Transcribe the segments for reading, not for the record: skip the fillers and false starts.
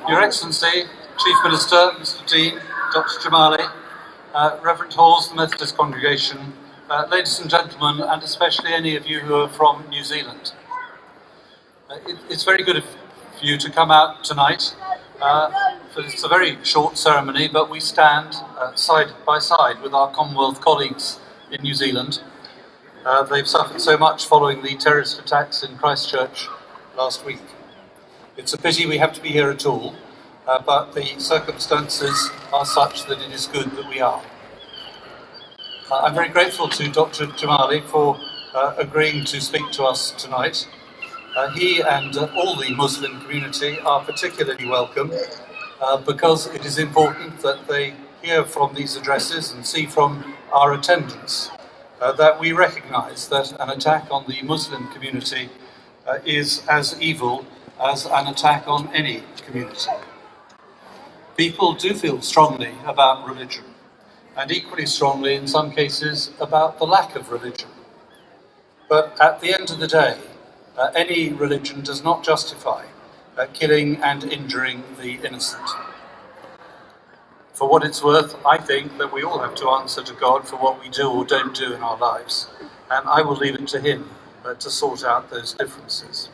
Your Excellency, Chief Minister, Mr. Dean, Dr. Jamali, Reverend Halls, the Methodist congregation, ladies and gentlemen, and especially any of you who are from New Zealand. It's very good of you to come out tonight. It's a very short ceremony, but we stand side by side with our Commonwealth colleagues in New Zealand. They've suffered so much following the terrorist attacks in Christchurch last week. It's a pity we have to be here at all, but the circumstances are such that it is good that we are. I'm very grateful to Dr. Jamali for agreeing to speak to us tonight. He and all the Muslim community are particularly welcome because it is important that they hear from these addresses and see from our attendance that we recognise that an attack on the Muslim community is as evil as an attack on any community. People do feel strongly about religion, and equally strongly in some cases about the lack of religion. But at the end of the day, any religion does not justify killing and injuring the innocent. For what it's worth, I think that we all have to answer to God for what we do or don't do in our lives, and I will leave it to Him to sort out those differences.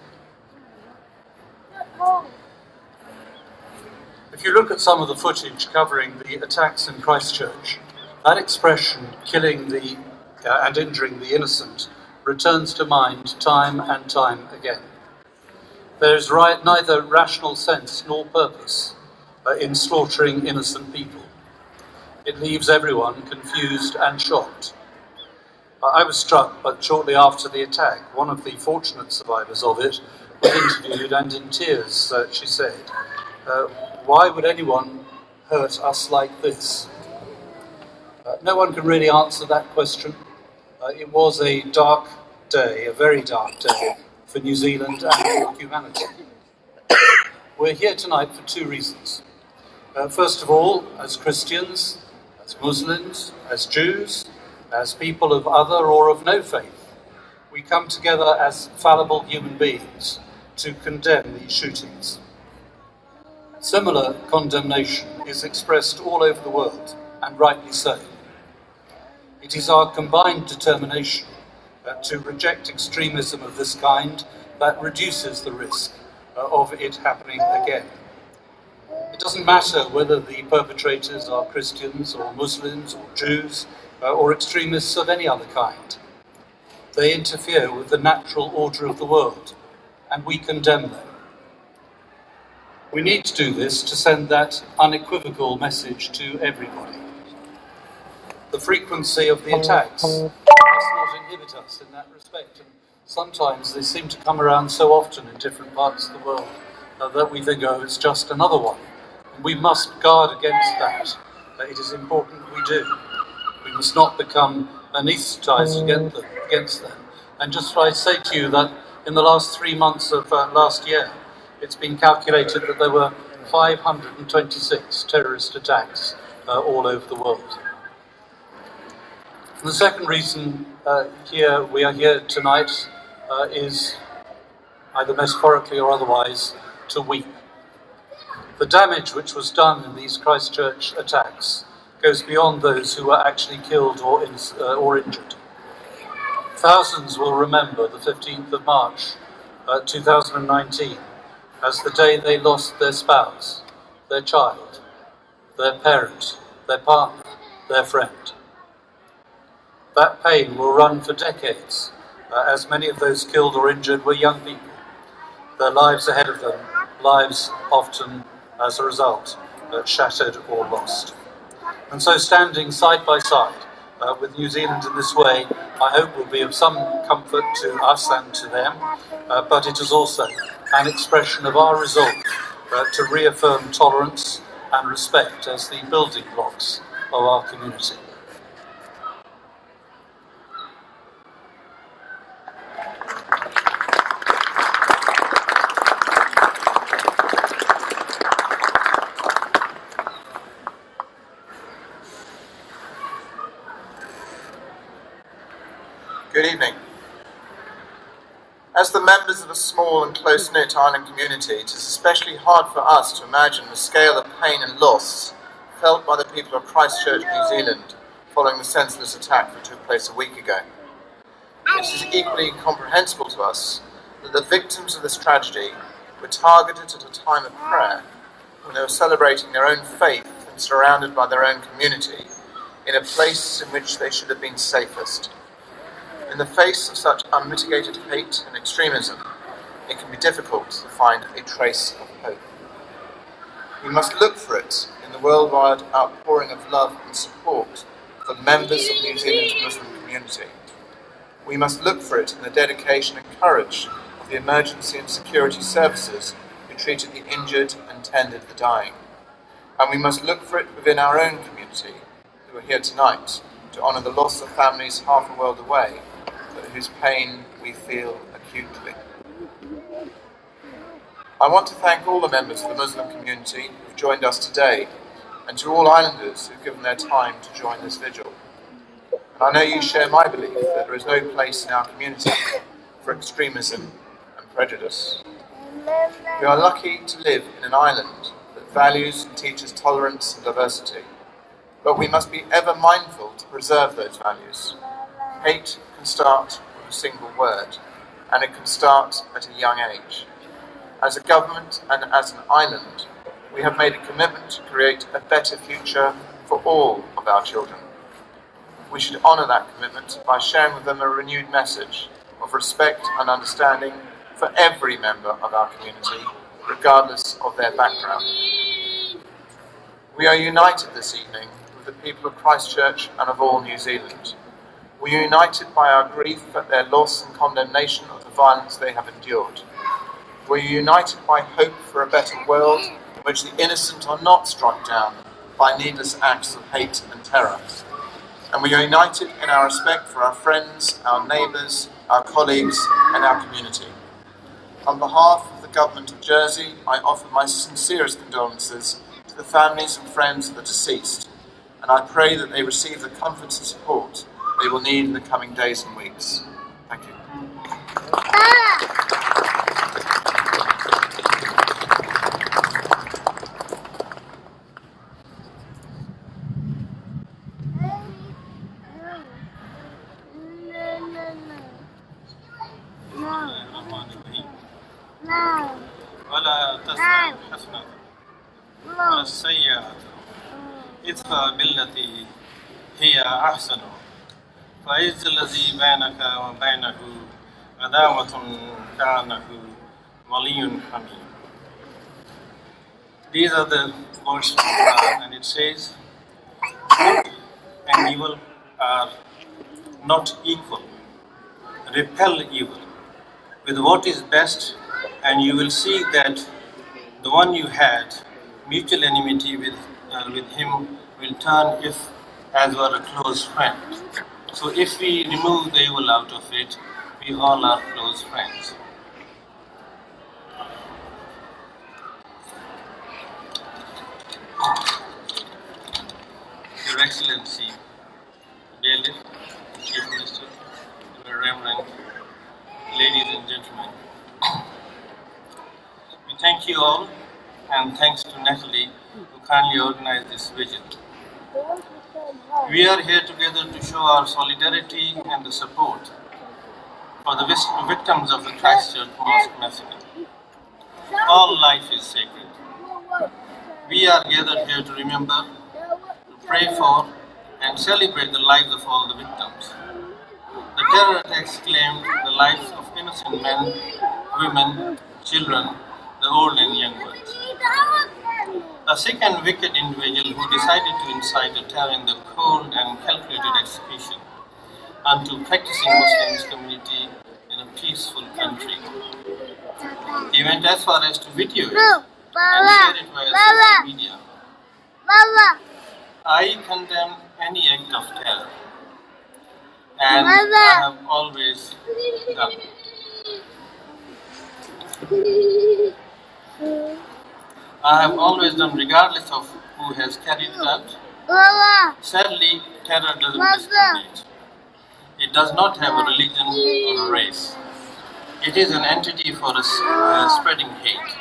If you look at some of the footage covering the attacks in Christchurch, that expression, killing and injuring the innocent, returns to mind time and time again. There is neither rational sense nor purpose in slaughtering innocent people. It leaves everyone confused and shocked. I was struck, but shortly after the attack, one of the fortunate survivors of it was interviewed, and in tears she said, "Why would anyone hurt us like this?" No one can really answer that question. It was a dark day, a very dark day for New Zealand and for humanity. We're here tonight for two reasons. First of all, as Christians, as Muslims, as Jews, as people of other or of no faith, we come together as fallible human beings to condemn these shootings. Similar condemnation is expressed all over the world, and rightly so. It is our combined determination to reject extremism of this kind that reduces the risk of it happening again. It doesn't matter whether the perpetrators are Christians or Muslims or Jews or extremists of any other kind. They interfere with the natural order of the world, and we condemn them. We need to do this to send that unequivocal message to everybody. The frequency of the attacks must not inhibit us in that respect, and sometimes they seem to come around so often in different parts of the world that we think, oh, it's just another one. And we must guard against that. It is important we do. We must not become anaesthetised against them. And just I say to you that in the last 3 months of last year, it's been calculated that there were 526 terrorist attacks all over the world. And the second reason we are here tonight is, either metaphorically or otherwise, to weep. The damage which was done in these Christchurch attacks goes beyond those who were actually killed or injured. Thousands will remember the 15th of March 2019 as the day they lost their spouse, their child, their parent, their partner, their friend. That pain will run for decades, as many of those killed or injured were young people. Their lives ahead of them, lives often, as a result, shattered or lost. And so standing side by side with New Zealand in this way, I hope will be of some comfort to us and to them, but it is also an expression of our resolve to reaffirm tolerance and respect as the building blocks of our community. evening. As the members of a small and close-knit island community, it is especially hard for us to imagine the scale of pain and loss felt by the people of Christchurch, New Zealand, following the senseless attack that took place a week ago. It is equally incomprehensible to us that the victims of this tragedy were targeted at a time of prayer when they were celebrating their own faith and surrounded by their own community in a place in which they should have been safest. In the face of such unmitigated hate and extremism, it can be difficult to find a trace of hope. We must look for it in the worldwide outpouring of love and support for members of New Zealand's Muslim community. We must look for it in the dedication and courage of the emergency and security services who treated the injured and tended the dying. And we must look for it within our own community, who are here tonight, to honour the loss of families half a world away, but whose pain we feel acutely. I want to thank all the members of the Muslim community who have joined us today, and to all islanders who have given their time to join this vigil. And I know you share my belief that there is no place in our community for extremism and prejudice. We are lucky to live in an island that values and teaches tolerance and diversity, but we must be ever mindful to preserve those values. Hate can start with a single word, and it can start at a young age. As a government and as an island, we have made a commitment to create a better future for all of our children. We should honour that commitment by sharing with them a renewed message of respect and understanding for every member of our community, regardless of their background. We are united this evening with the people of Christchurch and of all New Zealand. We are united by our grief at their loss and condemnation of the violence they have endured. We are united by hope for a better world in which the innocent are not struck down by needless acts of hate and terror. And we are united in our respect for our friends, our neighbours, our colleagues and our community. On behalf of the Government of Jersey, I offer my sincerest condolences to the families and friends of the deceased, and I pray that they receive the comfort and support they will need in the coming days and weeks. Thank you. ولا تستوي الحسنة ولا السيئة ادفع بالتي هي أحسن فإذ الذي بينك وبينه عداوة كأنه ولي حميم. These are the words from the Quran, and it says, good and evil are not equal. Repel evil with what is best, and you will see that the one you had mutual enmity with him will turn if as were a close friend. So if we remove the evil out of it, we all are close friends. Your Excellency, Bailiff, Chief Minister, Your Reverend, ladies and gentlemen, we thank you all, and thanks to Natalie who kindly organized this vigil. We are here together to show our solidarity and the support for the victims of the Christchurch Mosque massacre. All life is sacred. We are gathered here to remember, to pray for, and celebrate the lives of all the victims. The terror attacks claimed the lives of innocent men, women, children, the old and young ones. A sick and wicked individual who decided to incite a terror in the cold and calculated execution unto practicing Muslims community in a peaceful country. He went as far as to video it and share it via social media. I condemn any act of terror, and I have always done. I have always done, regardless of who has carried it out. Sadly, terror doesn't discriminate. It does not have a religion or a race. It is an entity for spreading hate.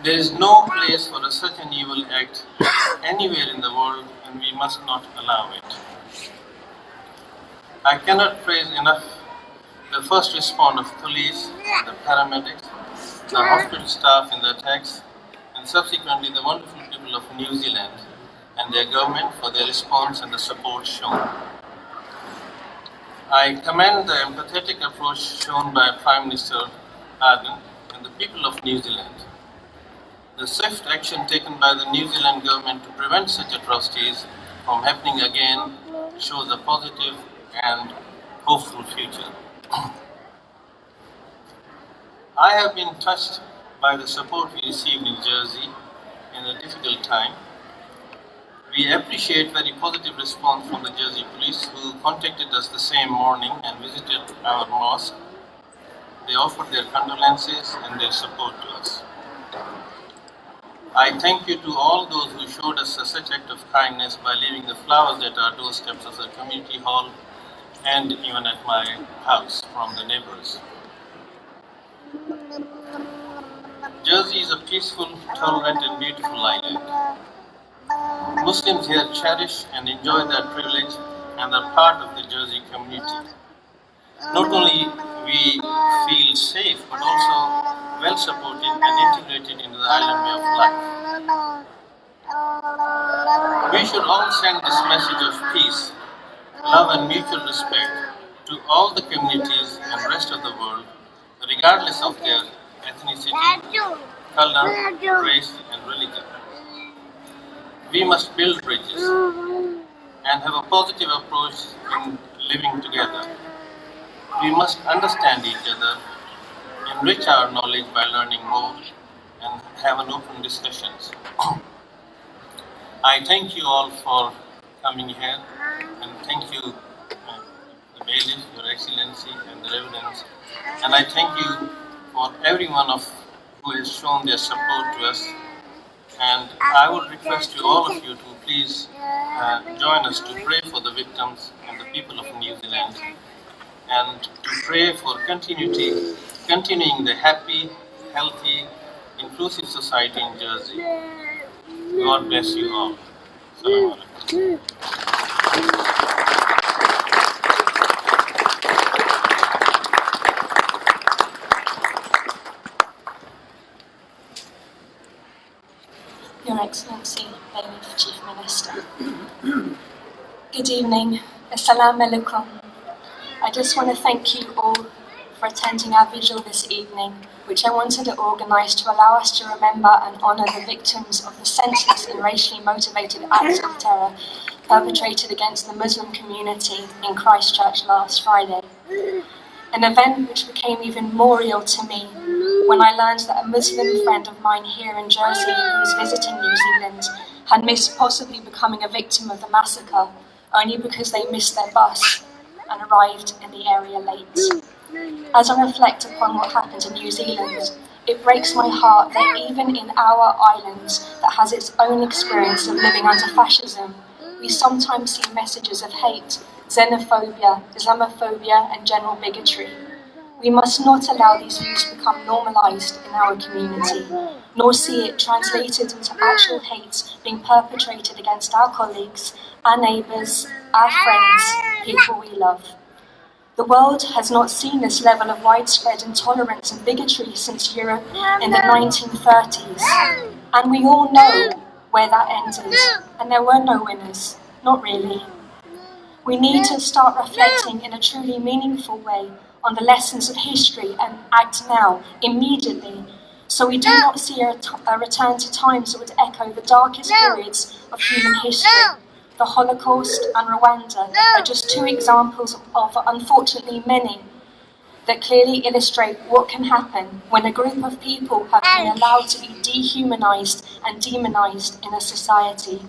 There is no place for such an evil act anywhere in the world, and we must not allow it. I cannot praise enough the first response of police, the paramedics, the hospital staff in the attacks, and subsequently the wonderful people of New Zealand and their government for their response and the support shown. I commend the empathetic approach shown by Prime Minister Ardern and the people of New Zealand. The swift action taken by the New Zealand government to prevent such atrocities from happening again shows a positive and hopeful future. I have been touched by the support we received in Jersey in a difficult time. We appreciate very positive response from the Jersey police, who contacted us the same morning and visited our mosque. They offered their condolences and their support to us. I thank you to all those who showed us such act of kindness by leaving the flowers at our doorsteps of the community hall and even at my house from the neighbors. Jersey is a peaceful, tolerant and beautiful island. Muslims here cherish and enjoy that privilege and are part of the Jersey community. Not only we feel safe, but also well supported and integrated into the island way of life. We should all send this message of peace, love and mutual respect to all the communities and rest of the world, regardless of their ethnicity, color, race and religion. We must build bridges and have a positive approach in living together. We must understand each other, enrich our knowledge by learning more, and have an open discussions. I thank you all for coming here, and thank you, the bailiff, Your Excellency, and the reverends. And I thank you for everyone who has shown their support to us. And I would request you, all of you, to please join us to pray for the victims and the people of New Zealand, and to pray for continuing the happy, healthy, inclusive society in Jersey. God bless you all. Assalamu alaikum. Your Excellency, Bailiff Chief Minister. Good evening. Assalamu alaikum. I just want to thank you all for attending our vigil this evening, which I wanted to organise to allow us to remember and honour the victims of the senseless and racially motivated acts of terror perpetrated against the Muslim community in Christchurch last Friday. An event which became even more real to me when I learned that a Muslim friend of mine here in Jersey who was visiting New Zealand had missed possibly becoming a victim of the massacre only because they missed their bus and arrived in the area late. As I reflect upon what happened in New Zealand, it breaks my heart that even in our island that has its own experience of living under fascism, we sometimes see messages of hate, xenophobia, Islamophobia and general bigotry. We must not allow these views to become normalised in our community, nor see it translated into actual hate being perpetrated against our colleagues, our neighbours, our friends, people we love. The world has not seen this level of widespread intolerance and bigotry since Europe in the 1930s, and we all know where that ended, and there were no winners, not really. We need to start reflecting in a truly meaningful way on the lessons of history and act now, immediately, so we do not see a return to times that would echo the darkest periods of human history. The Holocaust and Rwanda are just two examples of, unfortunately, many that clearly illustrate what can happen when a group of people have been allowed to be dehumanized and demonized in a society.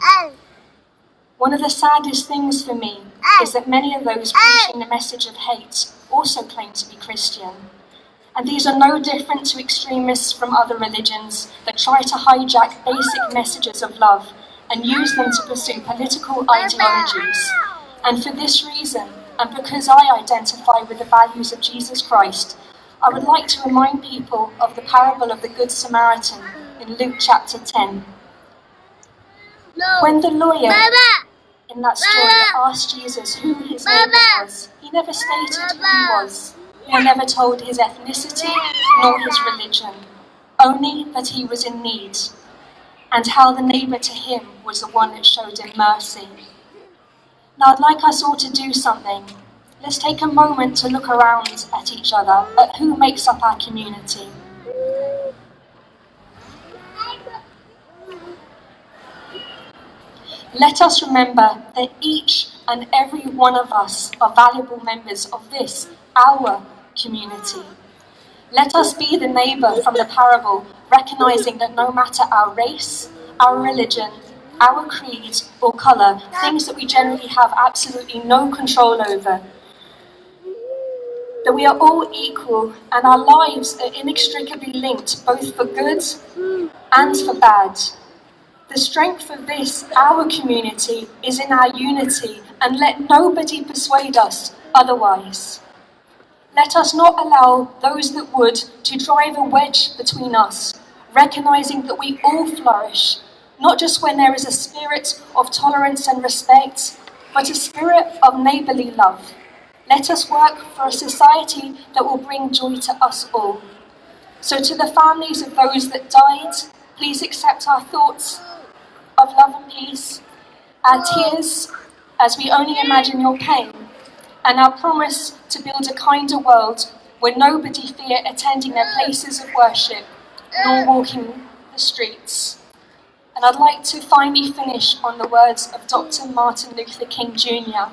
One of the saddest things for me is that many of those preaching the message of hate also claim to be Christian. And these are no different to extremists from other religions that try to hijack basic messages of love and use them to pursue political ideologies. And for this reason, and because I identify with the values of Jesus Christ, I would like to remind people of the parable of the Good Samaritan in Luke chapter 10. When the lawyer in that story asked Jesus who his neighbour was, he never stated who he was. He never told his ethnicity nor his religion, only that he was in need, and how the neighbour to him was the one that showed him mercy. Now I'd like us all to do something. Let's take a moment to look around at each other, at who makes up our community. Let us remember that each and every one of us are valuable members of this, our community. Let us be the neighbour from the parable, recognising that no matter our race, our religion, our creed or colour, things that we generally have absolutely no control over, that we are all equal and our lives are inextricably linked both for good and for bad. The strength of this, our community, is in our unity, and let nobody persuade us otherwise. Let us not allow those that would to drive a wedge between us, recognising that we all flourish, not just when there is a spirit of tolerance and respect, but a spirit of neighbourly love. Let us work for a society that will bring joy to us all. So to the families of those that died, please accept our thoughts of love and peace, our tears as we only imagine your pain, and our promise to build a kinder world where nobody fear attending their places of worship nor walking the streets. And I'd like to finally finish on the words of Dr. Martin Luther King Jr.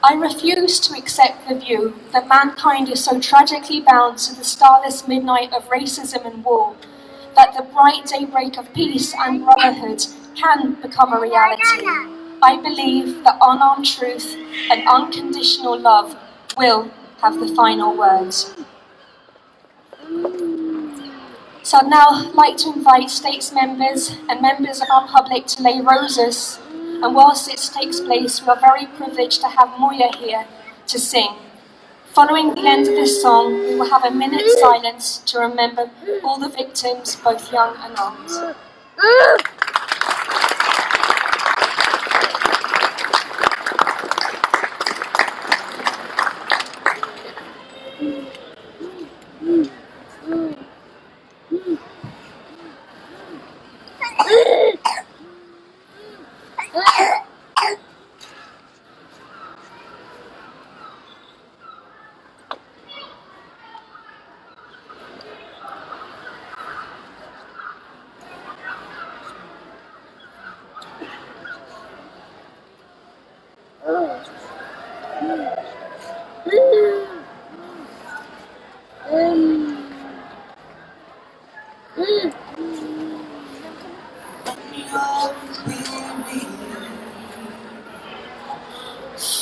I refuse to accept the view that mankind is so tragically bound to the starless midnight of racism and war that the bright daybreak of peace and brotherhood can become a reality. I believe that unarmed truth and unconditional love will have the final words. So I'd now like to invite States members and members of our public to lay roses, and whilst it takes place, we are very privileged to have Moya here to sing. Following the end of this song, we will have a minute's silence to remember all the victims, both young and old.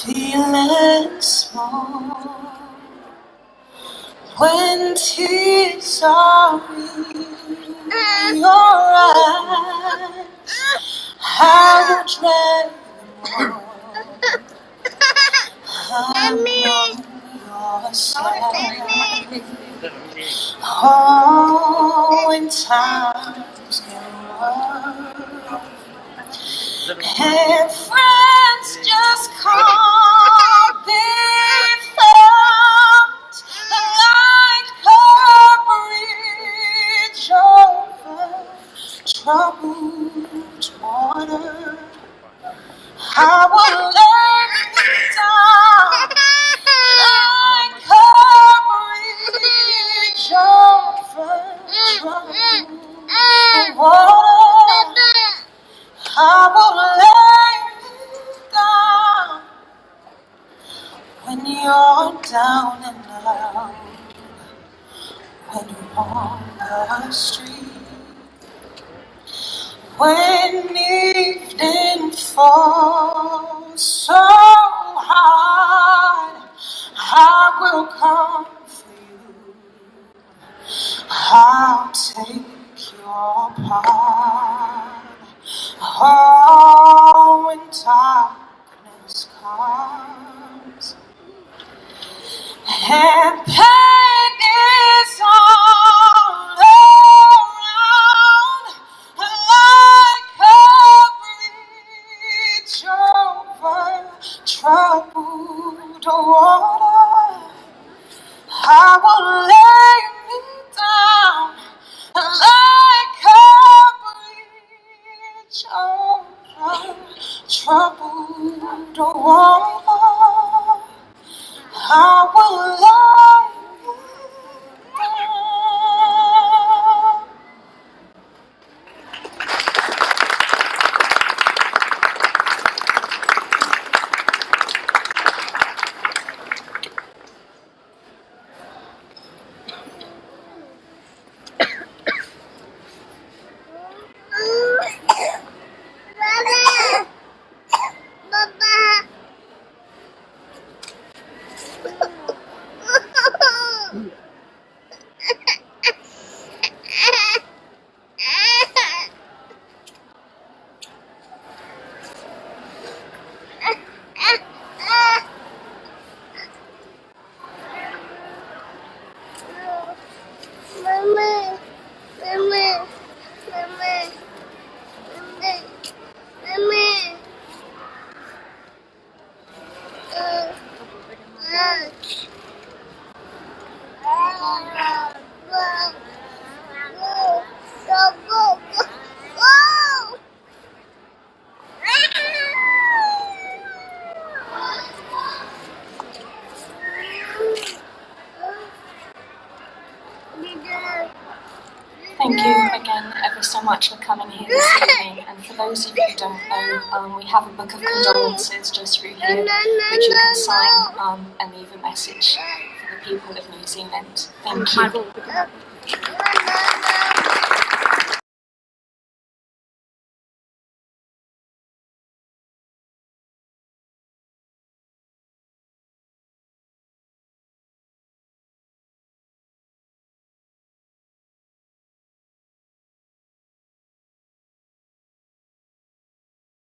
Feeling small when tears are in your eyes, I will drag them all. I'm on your side. Oh, when times get rough and friends just can't be found, like courage over troubled water, I will lay down like courage over troubled water. I will lay down when you're down and out, when you're on the street, when evening falls so hard, I will come for you. I'll take your part. Oh, when darkness comes over, troubled water, I will lie down. Thank you again ever so much for coming here this evening. And for those of you who don't know, we have a book of condolences just through here, which you can sign and leave a message for the people of New Zealand. Thank you.